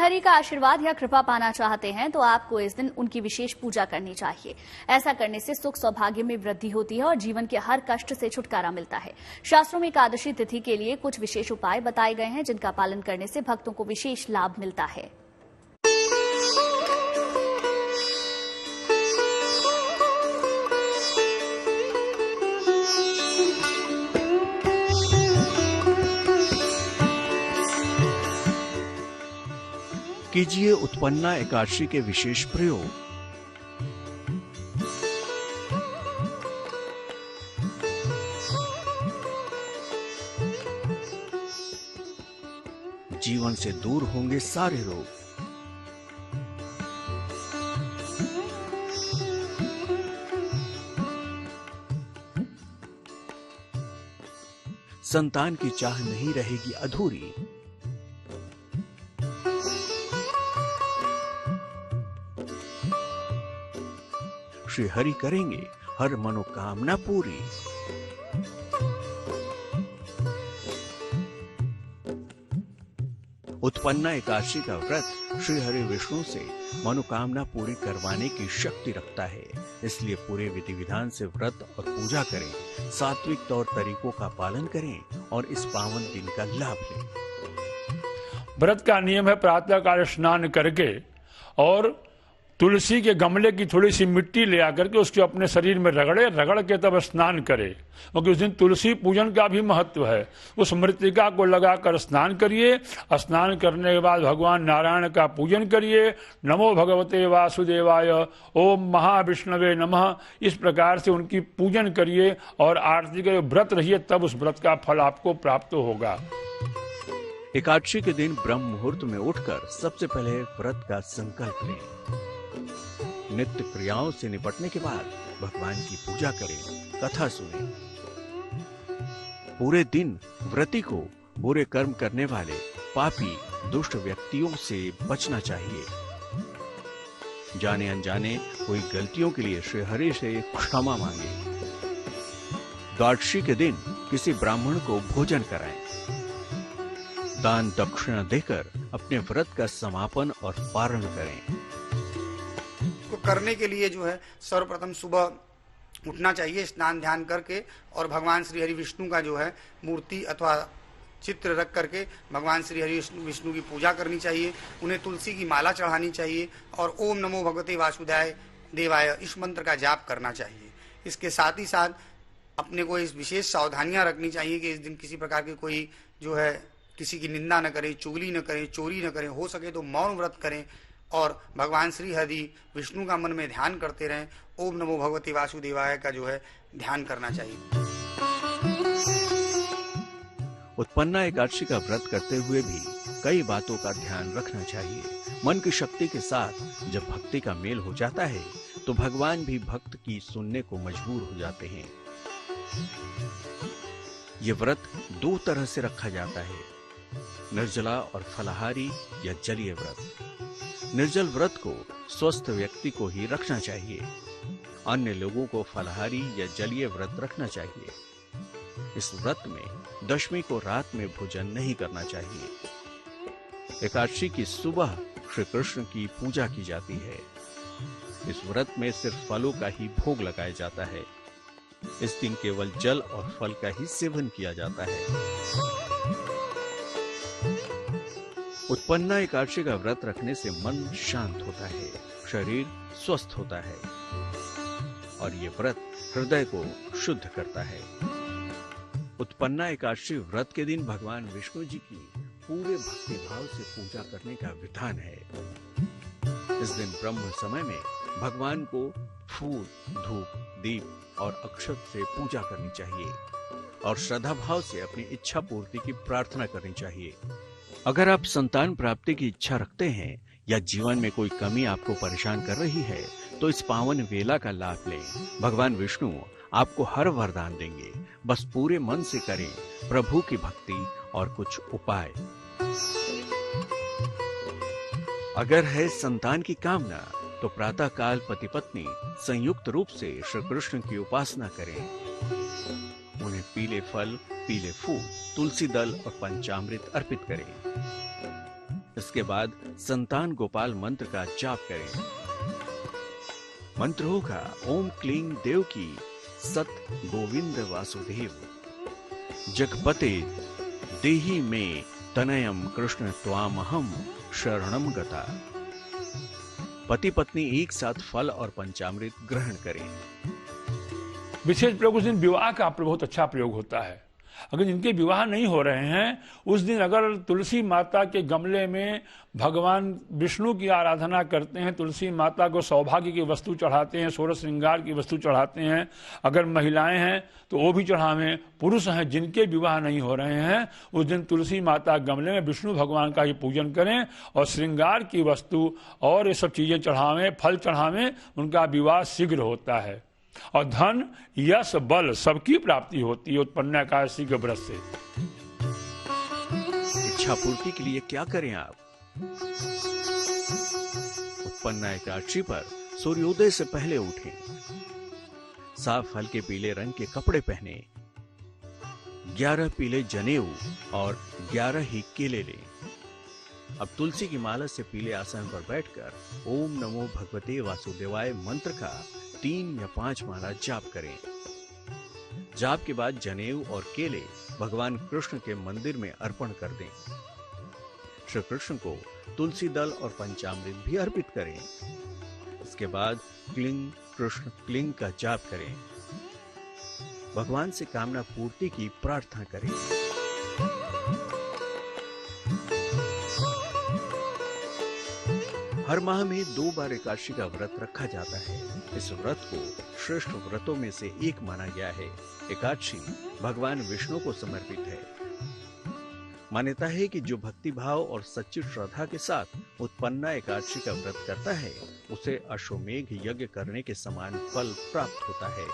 श्रीहरि का आशीर्वाद या कृपा पाना चाहते हैं तो आपको इस दिन उनकी विशेष पूजा करनी चाहिए। ऐसा करने से सुख सौभाग्य में वृद्धि होती है और जीवन के हर कष्ट से छुटकारा मिलता है। शास्त्रों में एकादशी तिथि के लिए कुछ विशेष उपाय बताए गए हैं, जिनका पालन करने से भक्तों को विशेष लाभ मिलता है। कीजिए उत्पन्ना एकादशी के विशेष प्रयोग। जीवन से दूर होंगे सारे रोग। संतान की चाह नहीं रहेगी अधूरी। श्री हरि करेंगे हर मनोकामना पूरी। उत्पन्ना एकादशी का व्रत श्री हरि विष्णु से मनोकामना पूरी करवाने की शक्ति रखता है, इसलिए पूरे विधि विधान से व्रत और पूजा करें, सात्विक तौर तरीकों का पालन करें और इस पावन दिन का लाभ लें। व्रत का नियम है प्रातः काल स्नान करके और तुलसी के गमले की थोड़ी सी मिट्टी ले आकर के उसको अपने शरीर में रगड़ के तब स्नान करे, क्योंकि उस दिन तुलसी पूजन का भी महत्व है। उस मृत्तिका को लगाकर स्नान करिए। स्नान करने के बाद भगवान नारायण का पूजन करिए। नमो भगवते वासुदेवाय, ओम महाविष्णवे नमः, इस प्रकार से उनकी पूजन करिए और आरती के व्रत रहिए, तब उस व्रत का फल आपको प्राप्त होगा। एकादशी के दिन ब्रह्म मुहूर्त में उठकर सबसे पहले व्रत का संकल्प लें। नित्य क्रियाओं से निपटने के बाद भगवान की पूजा करें, कथा सुनें। पूरे दिन व्रती को बुरे कर्म करने वाले पापी दुष्ट व्यक्तियों से बचना चाहिए। जाने अनजाने हुई गलतियों के लिए श्री हरि से क्षमा मांगे। द्वादशी के दिन किसी ब्राह्मण को भोजन कराएं। दान दक्षिणा देकर अपने व्रत का समापन और पारण करें। करने के लिए जो है सर्वप्रथम सुबह उठना चाहिए, स्नान ध्यान करके, और भगवान श्री हरि विष्णु का जो है मूर्ति अथवा चित्र रख करके भगवान श्री हरि विष्णु की पूजा करनी चाहिए। उन्हें तुलसी की माला चढ़ानी चाहिए और ओम नमो भगवते वासुदेवाय देवाय इस मंत्र का जाप करना चाहिए। इसके साथ ही साथ अपने को इस विशेष सावधानियां रखनी चाहिए कि इस दिन किसी प्रकार की कोई जो है किसी की निंदा न करें, चुगली न करें, चोरी न करें, हो सके तो मौन व्रत करें और भगवान श्री हरि विष्णु का मन में ध्यान करते रहें। ओम नमो भगवते वासुदेवाय का जो है ध्यान करना चाहिए। उत्पन्ना एकादशी का व्रत करते हुए भी कई बातों का ध्यान रखना चाहिए। मन की शक्ति के साथ जब भक्ति का मेल हो जाता है तो भगवान भी भक्त की सुनने को मजबूर हो जाते हैं। ये व्रत दो तरह से रखा जाता है, निर्जला और फलाहारी या जलीय व्रत। निर्जल व्रत को स्वस्थ व्यक्ति को ही रखना चाहिए। अन्य लोगों को फलाहारी या जलीय व्रत रखना चाहिए। इस व्रत में दशमी को रात में भोजन नहीं करना चाहिए। एकादशी की सुबह श्री कृष्ण की पूजा की जाती है। इस व्रत में सिर्फ फलों का ही भोग लगाया जाता है। इस दिन केवल जल और फल का ही सेवन किया जाता है। उत्पन्ना एकादशी का व्रत रखने से मन शांत होता है, शरीर स्वस्थ होता है और ये व्रत हृदय को शुद्ध करता है। उत्पन्ना एकादशी व्रत के दिन भगवान विष्णु जी की पूरे भक्ति भाव से पूजा करने का विधान है। इस दिन ब्रह्म समय में भगवान को फूल, धूप, दीप और अक्षत से पूजा करनी चाहिए और श्रद्धा भाव से अपनी इच्छा पूर्ति की प्रार्थना करनी चाहिए। अगर आप संतान प्राप्ति की इच्छा रखते हैं या जीवन में कोई कमी आपको परेशान कर रही है तो इस पावन वेला का लाभ लें। भगवान विष्णु आपको हर वरदान देंगे, बस पूरे मन से करें प्रभु की भक्ति और कुछ उपाय। अगर है संतान की कामना तो प्रातः काल पति पत्नी संयुक्त रूप से श्री कृष्ण की उपासना करें। उन्हें पीले फल, पीले फूल, तुलसी दल और पंचामृत अर्पित करें। इसके बाद संतान गोपाल मंत्र का जाप करें। मंत्र होगा ओम क्लीं देव की सत गोविंद वासुदेव जगपते देहि में तनयम कृष्ण त्वामहम शरणम गता। पति पत्नी एक साथ फल और पंचामृत ग्रहण करें। विशेष प्रयोग उस दिन विवाह का बहुत अच्छा प्रयोग होता है। अगर जिनके विवाह नहीं हो रहे हैं उस दिन अगर तुलसी माता के गमले में भगवान विष्णु की आराधना करते हैं, तुलसी माता को सौभाग्य की वस्तु चढ़ाते हैं, सोलह श्रृंगार की वस्तु चढ़ाते हैं। अगर महिलाएं हैं तो वो भी चढ़ावें। पुरुष हैं जिनके विवाह नहीं हो रहे हैं उस दिन तुलसी माता गमले में विष्णु भगवान का ही पूजन करें और श्रृंगार की वस्तु और ये सब चीजें चढ़ावें, फल चढ़ावें। उनका विवाह शीघ्र होता है और धन यश बल सबकी प्राप्ति होती है उत्पन्न एकादशी के व्रत से। इच्छा पूर्ति के लिए क्या करें आप? उत्पन्न एकादशी पर सूर्योदय से पहले उठें, साफ हल्के पीले रंग के कपड़े पहने, 11 पीले जनेऊ और 11 ही केले लें। अब तुलसी की माला से पीले आसन पर बैठकर ओम नमो भगवते वासुदेवाय मंत्र का 3 या 5 माला जाप करें। जाप के बाद जनेऊ और केले भगवान कृष्ण के मंदिर में अर्पण कर दें। श्री कृष्ण को तुलसी दल और पंचामृत भी अर्पित करें। इसके बाद क्लीं कृष्ण क्लीं का जाप करें। भगवान से कामना पूर्ति की प्रार्थना करें। हर माह में 2 बार एकादशी का व्रत रखा जाता है। इस व्रत को श्रेष्ठ व्रतों में से एक माना गया है। एकादशी भगवान विष्णु को समर्पित है। मान्यता है कि जो भक्ति भाव और सच्ची श्रद्धा के साथ उत्पन्ना एकादशी का व्रत करता है उसे अश्वमेघ यज्ञ करने के समान फल प्राप्त होता है।